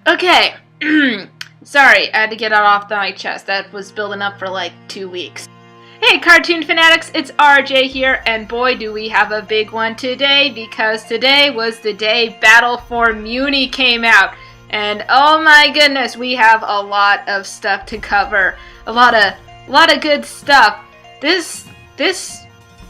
Okay. Sorry, I had to get it off my chest. That was building up for like 2 weeks. Hey cartoon fanatics, it's RJ here, and boy do we have a big one today, because today was the day Battle for Mewni came out. And oh my goodness, we have a lot of stuff to cover. A lot of good stuff. This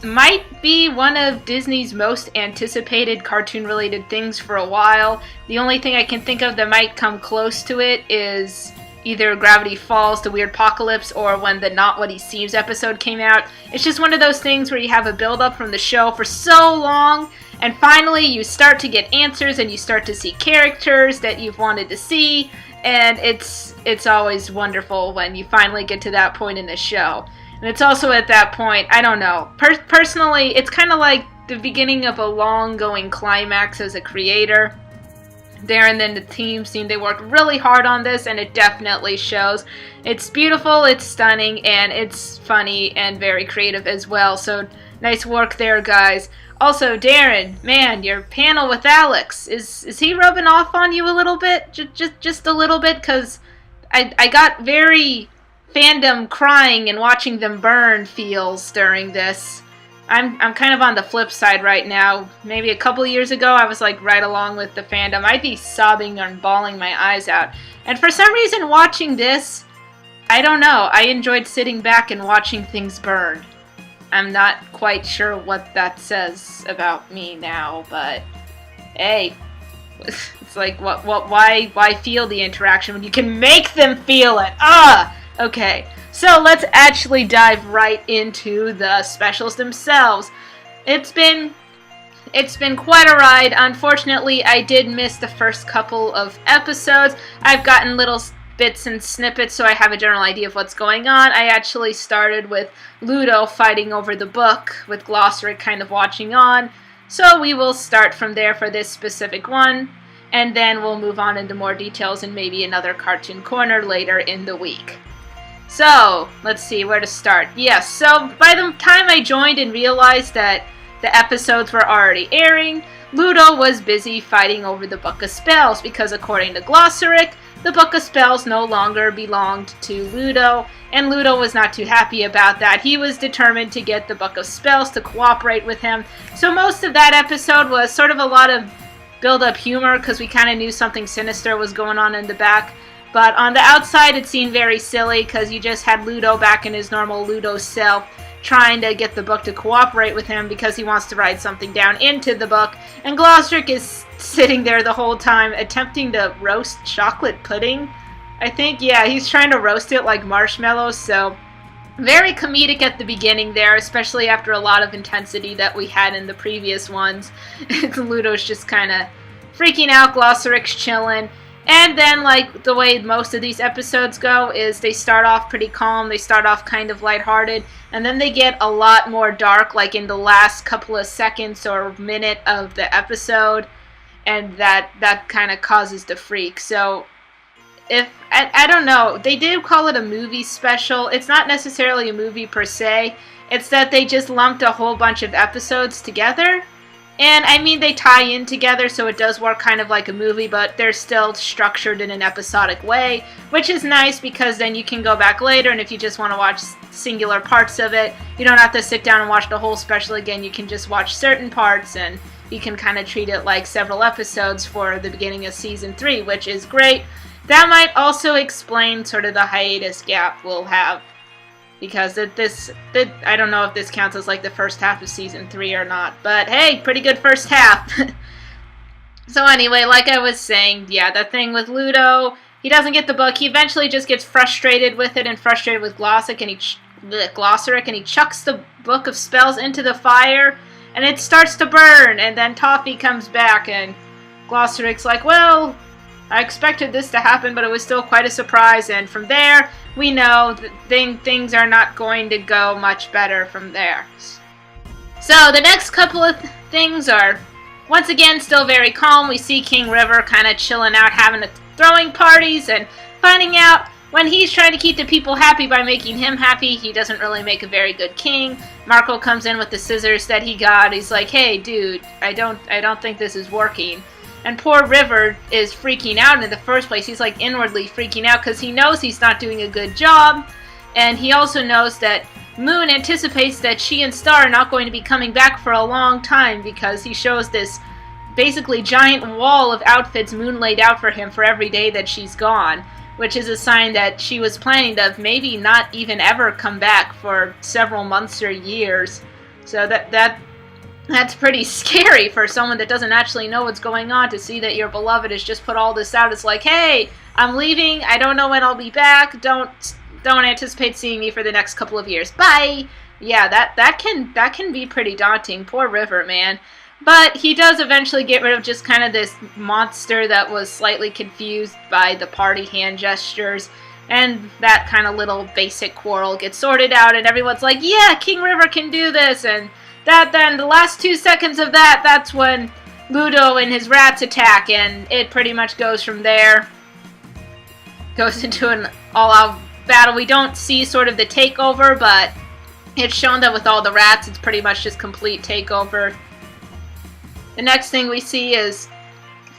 might be one of Disney's most anticipated cartoon-related things for a while. The only thing I can think of that might come close to it is either Gravity Falls, The Weird Apocalypse, or when the Not What He Seems episode came out. It's just one of those things where you have a build-up from the show for so long, and finally you start to get answers and you start to see characters that you've wanted to see, and it's always wonderful when you finally get to that point in the show. And it's also at that point, I don't know, personally, it's kind of like the beginning of a long-going climax as a creator. Darren and the team they worked really hard on this, and it definitely shows. It's beautiful, it's stunning, and it's funny and very creative as well. So nice work there, guys. Also, Darren, man, your panel with Alex, is he rubbing off on you a little bit? Just a little bit? Because I got very fandom crying and watching them burn feels during this. I'm kind of on the flip side right now. Maybe a couple years ago, I was like right along with the fandom. I'd be sobbing and bawling my eyes out. And for some reason, watching this, I don't know. I enjoyed sitting back and watching things burn. I'm not quite sure what that says about me now, but hey, it's like why feel the interaction when you can make them feel it? Okay. So let's actually dive right into the specials themselves. It's been quite a ride. Unfortunately, I did miss the first couple of episodes. I've gotten little bits and snippets, so I have a general idea of what's going on. I actually started with Ludo fighting over the book, with Glossaric kind of watching on. So we will start from there for this specific one, and then we'll move on into more details in maybe another cartoon corner later in the week. So, let's see where to start. Yes, so by the time I joined and realized that the episodes were already airing, Ludo was busy fighting over the Book of Spells, because according to Glossaric, the Book of Spells no longer belonged to Ludo, and Ludo was not too happy about that. He was determined to get the Book of Spells to cooperate with him. So most of that episode was sort of a lot of build-up humor, because we kind of knew something sinister was going on in the back. But on the outside, it seemed very silly, because you just had Ludo back in his normal Ludo self, trying to get the book to cooperate with him because he wants to write something down into the book. And Glossaric is sitting there the whole time attempting to roast chocolate pudding, I think. Yeah, he's trying to roast it like marshmallows, so very comedic at the beginning there, especially after a lot of intensity that we had in the previous ones. Ludo's just kind of freaking out, Glossaryc's chilling. And then, like, the way most of these episodes go is they start off pretty calm, they start off kind of lighthearted, and then they get a lot more dark, like in the last couple of seconds or minute of the episode, and that kind of causes the freak. So, I don't know, they did call it a movie special. It's not necessarily a movie per se, it's that they just lumped a whole bunch of episodes together. And, I mean, they tie in together, so it does work kind of like a movie, but they're still structured in an episodic way, which is nice because then you can go back later, and if you just want to watch singular parts of it, you don't have to sit down and watch the whole special again. You can just watch certain parts, and you can kind of treat it like several episodes for the beginning of Season 3, which is great. That might also explain sort of the hiatus gap we'll have, because I don't know if this counts as like the first half of Season 3 or not, but hey, pretty good first half. So anyway, like I was saying, yeah, that thing with Ludo, he doesn't get the book. He eventually just gets frustrated with it and frustrated with Glossaric, and he chucks the Book of Spells into the fire, and it starts to burn, and then Toffee comes back, and Glossaric's like, well, I expected this to happen, but it was still quite a surprise, and from there, we know that things are not going to go much better from there. So, the next couple of things are, once again, still very calm. We see King River kind of chilling out, having throwing parties, and finding out when he's trying to keep the people happy by making him happy, he doesn't really make a very good king. Marco comes in with the scissors that he got. He's like, hey, dude, I don't think this is working. And poor River is freaking out in the first place. He's like inwardly freaking out because he knows he's not doing a good job. And he also knows that Moon anticipates that she and Star are not going to be coming back for a long time because he shows this basically giant wall of outfits Moon laid out for him for every day that she's gone, which is a sign that she was planning to maybe not even ever come back for several months or years. So that's pretty scary for someone that doesn't actually know what's going on, to see that your beloved has just put all this out. It's like, hey, I'm leaving. I don't know when I'll be back. Don't anticipate seeing me for the next couple of years. Bye. Yeah, that can be pretty daunting. Poor River, man. But he does eventually get rid of just kind of this monster that was slightly confused by the party hand gestures. And that kind of little basic quarrel gets sorted out, and everyone's like, yeah, King River can do this. And then the last 2 seconds of that's when Ludo and his rats attack, and it pretty much goes from there. Goes into an all-out battle. We don't see sort of the takeover, but it's shown that with all the rats, it's pretty much just complete takeover. The next thing we see is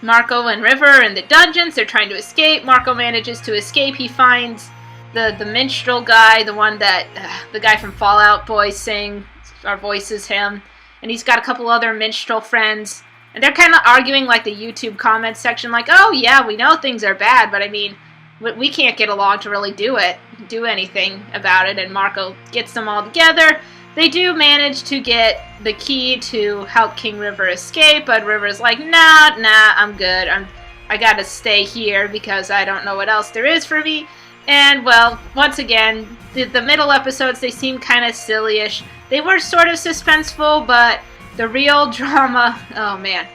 Marco and River in the dungeons. They're trying to escape. Marco manages to escape. He finds the minstrel guy, the one that the guy from Fallout Boy voices him, and he's got a couple other minstrel friends, and they're kind of arguing like the YouTube comment section, like, oh yeah, we know things are bad, but I mean, we can't get along to really do anything about it. And Marco gets them all together. They do manage to get the key to help King River escape, but River's like, nah, I'm good. I gotta stay here because I don't know what else there is for me. And, well, once again, the middle episodes, they seem kind of silly-ish. They were sort of suspenseful, but the real drama, oh man.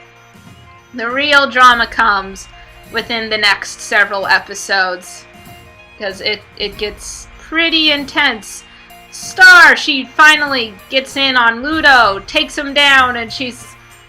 The real drama comes within the next several episodes, because it gets pretty intense. Star, she finally gets in on Ludo, takes him down, and she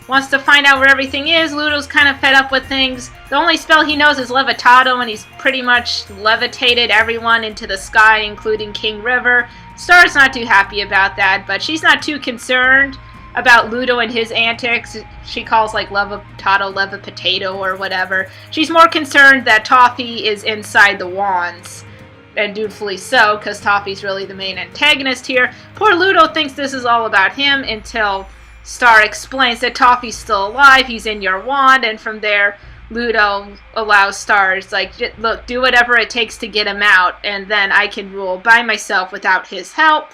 wants to find out where everything is. Ludo's kind of fed up with things. The only spell he knows is Levitato, and he's pretty much levitated everyone into the sky, including King River. Star's not too happy about that, but she's not too concerned about Ludo and his antics. She calls like Levitato Levipotato or whatever. She's more concerned that Toffee is inside the wands. And dutifully so, because Toffee's really the main antagonist here. Poor Ludo thinks this is all about him until Star explains that Toffee's still alive, he's in your wand, and from there, Ludo allows Star, like, look, do whatever it takes to get him out, and then I can rule by myself without his help.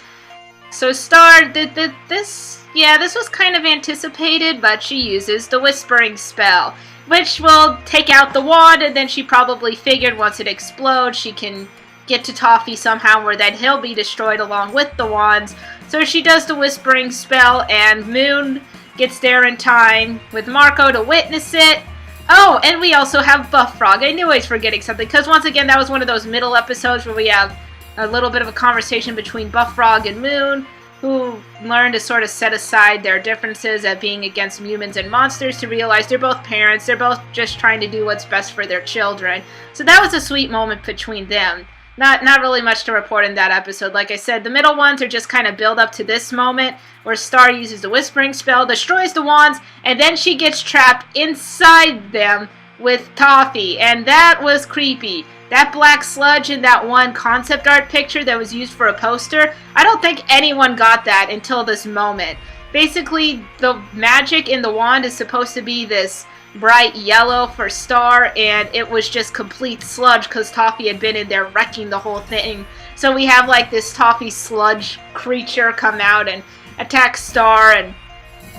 So Star, this was kind of anticipated, but she uses the Whispering spell, which will take out the wand, and then she probably figured once it explodes, she can get to Toffee somehow, where then he'll be destroyed along with the wands. So she does the Whispering spell, and Moon gets there in time with Marco to witness it. Oh, and we also have Buff Frog. I knew I was forgetting something, because once again, that was one of those middle episodes where we have a little bit of a conversation between Buff Frog and Moon, who learn to sort of set aside their differences at being against humans and monsters to realize they're both parents. They're both just trying to do what's best for their children. So that was a sweet moment between them. Not really much to report in that episode. Like I said, the middle ones are just kind of build up to this moment where Star uses the Whispering spell, destroys the wands, and then she gets trapped inside them with Toffee. And that was creepy. That black sludge in that one concept art picture that was used for a poster, I don't think anyone got that until this moment. Basically, the magic in the wand is supposed to be this bright yellow for Star, and it was just complete sludge because Toffee had been in there wrecking the whole thing. So we have like this Toffee sludge creature come out and attack Star and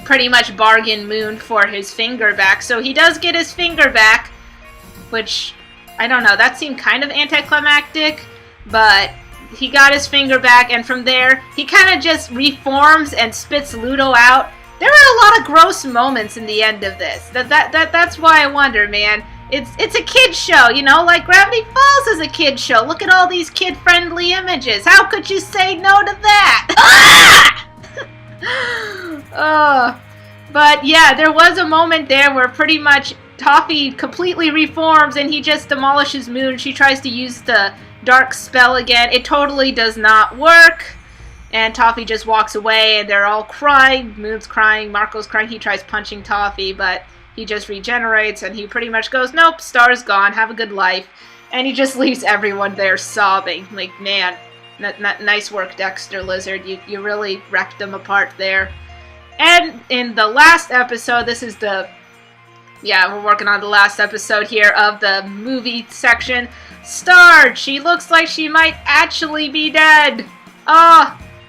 pretty much bargain Moon for his finger back. So he does get his finger back, which, I don't know, that seemed kind of anticlimactic, but he got his finger back, and from there, he kind of just reforms and spits Ludo out. There are a lot of gross moments in the end of this. That's why I wonder, man. It's a kid's show, you know, like Gravity Falls is a kid's show. Look at all these kid-friendly images. How could you say no to that? But yeah, there was a moment there where pretty much Toffee completely reforms and he just demolishes Moon. She tries to use the dark spell again. It totally does not work. and Toffee just walks away, and they're all crying. Moon's crying, Marco's crying. He tries punching Toffee, but he just regenerates, and he pretty much goes, nope, Star's gone, have a good life. And he just leaves everyone there sobbing. Like, man, nice work, Dexter Lizard. You really wrecked them apart there. And in the last episode, we're working on the last episode here of the movie section. Star, she looks like she might actually be dead.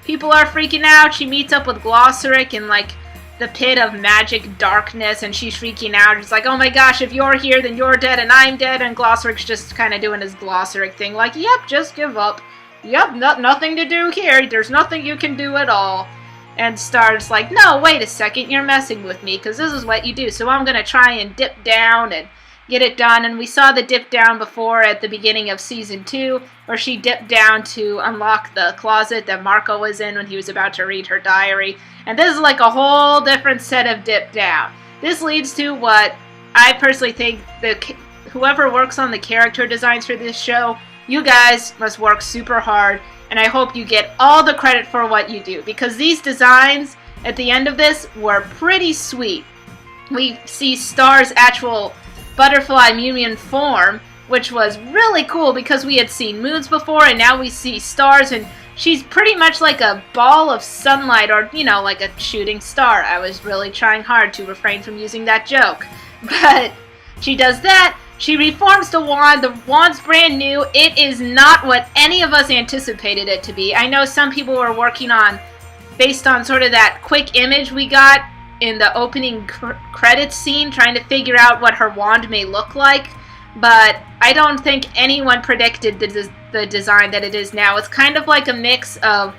People are freaking out. She meets up with Glossaric in, like, the pit of magic darkness, and she's freaking out. It's like, oh my gosh, if you're here, then you're dead, and I'm dead, and Glossaric's just kind of doing his Glossaric thing, like, yep, just give up. Yep, nothing to do here. There's nothing you can do at all. And Star's like, no, wait a second, you're messing with me, because this is what you do, so I'm going to try and dip down and get it done. And we saw the dip down before at the beginning of Season 2, where she dipped down to unlock the closet that Marco was in when he was about to read her diary. And this is like a whole different set of dip down. This leads to what I personally think whoever works on the character designs for this show, you guys must work super hard, and I hope you get all the credit for what you do, because these designs at the end of this were pretty sweet. We see Star's actual butterfly Mewni form, which was really cool because we had seen moons before, and now we see stars, and she's pretty much like a ball of sunlight, or, like a shooting star. I was really trying hard to refrain from using that joke. But she does that. She reforms the wand. The wand's brand new. It is not what any of us anticipated it to be. I know some people were working on, based on sort of that quick image we got in the opening credits scene, trying to figure out what her wand may look like. But I don't think anyone predicted the design that it is now. It's kind of like a mix of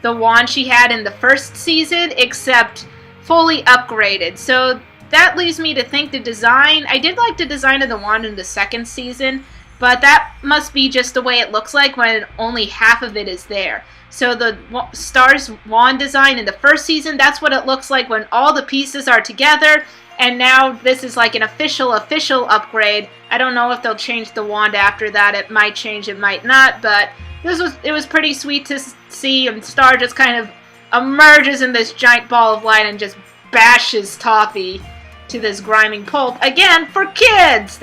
the wand she had in the first season, except fully upgraded. So that leads me to think the design, I did like the design of the wand in the second season, but that must be just the way it looks like when only half of it is there. So the Star's wand design in the first season, that's what it looks like when all the pieces are together. And now this is like an official upgrade. I don't know if they'll change the wand after that. It might change, it might not, but it was pretty sweet to see, and Star just kind of emerges in this giant ball of light and just bashes Toffee to this grinding pulp. Again, for kids!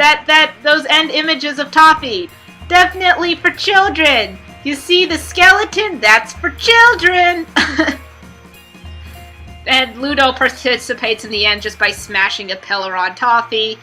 Those end images of Toffee. Definitely for children! You see the skeleton? That's for children! And Ludo participates in the end just by smashing a pillar on Toffee.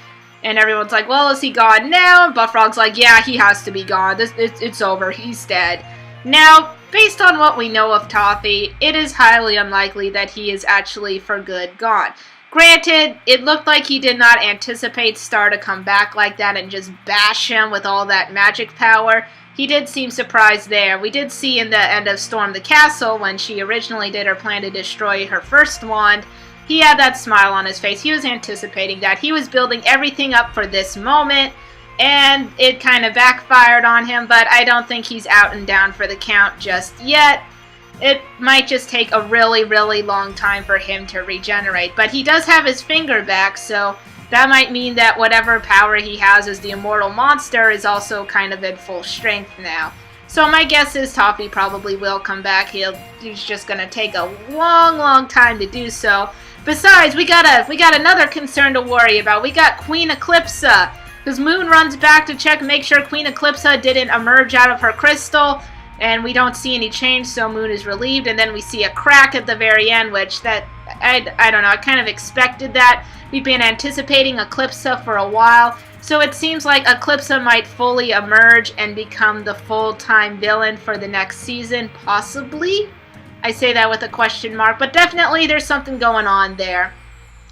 And everyone's like, well, is he gone now? And Buffrog's like, yeah, he has to be gone. It's over. He's dead. Now, based on what we know of Toffee, it is highly unlikely that he is actually for good gone. Granted, it looked like he did not anticipate Star to come back like that and just bash him with all that magic power. He did seem surprised there. We did see in the end of Storm the Castle, when she originally did her plan to destroy her first wand, he had that smile on his face. He was anticipating that. He was building everything up for this moment, and it kind of backfired on him, but I don't think he's out and down for the count just yet. It might just take a really, really long time for him to regenerate. But he does have his finger back, so that might mean that whatever power he has as the immortal monster is also kind of in full strength now. So my guess is Toffee probably will come back. He's just going to take a long, long time to do so. Besides, we got another concern to worry about. We got Queen Eclipsa, because Moon runs back to check and make sure Queen Eclipsa didn't emerge out of her crystal. And we don't see any change, so Moon is relieved. And then we see a crack at the very end, which I don't know, I kind of expected that. We've been anticipating Eclipsa for a while, so it seems like Eclipsa might fully emerge and become the full-time villain for the next season, possibly. I say that with a question mark, but definitely there's something going on there.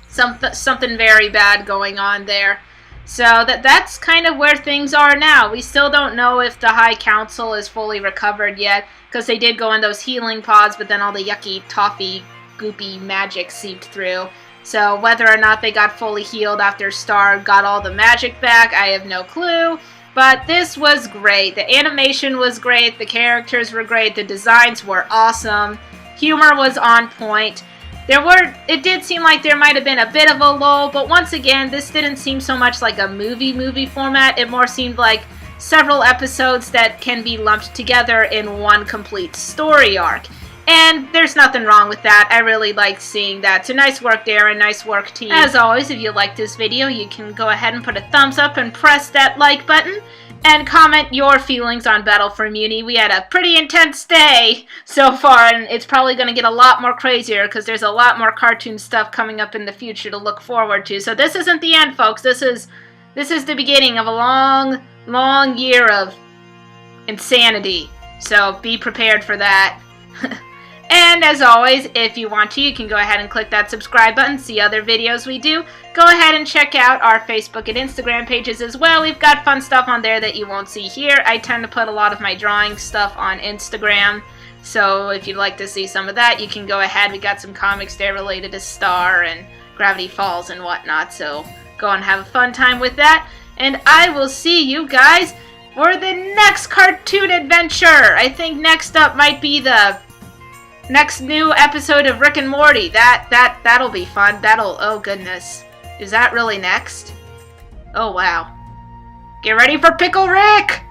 Something very bad going on there. So that's kind of where things are now. We still don't know if the High Council is fully recovered yet, because they did go in those healing pods, but then all the yucky, toffee, goopy magic seeped through. So whether or not they got fully healed after Star got all the magic back, I have no clue. But this was great. The animation was great, the characters were great, the designs were awesome, humor was on point. It did seem like there might have been a bit of a lull, but once again, this didn't seem so much like a movie format. It more seemed like several episodes that can be lumped together in one complete story arc. And there's nothing wrong with that. I really like seeing that. So nice work, Darren. Nice work, team. As always, if you like this video, you can go ahead and put a thumbs up and press that like button. And comment your feelings on Battle for Mewni. We had a pretty intense day so far, and it's probably going to get a lot more crazier because there's a lot more cartoon stuff coming up in the future to look forward to. So this isn't the end, folks. This is the beginning of a long, long year of insanity. So be prepared for that. And as always, if you want to, you can go ahead and click that subscribe button, see other videos we do. Go ahead and check out our Facebook and Instagram pages as well. We've got fun stuff on there that you won't see here. I tend to put a lot of my drawing stuff on Instagram. So if you'd like to see some of that, you can go ahead. We got some comics there related to Star and Gravity Falls and whatnot. So go and have a fun time with that. And I will see you guys for the next cartoon adventure. I think next up might be the next new episode of Rick and Morty. That'll be fun. Oh goodness. Is that really next? Oh wow. Get ready for Pickle Rick!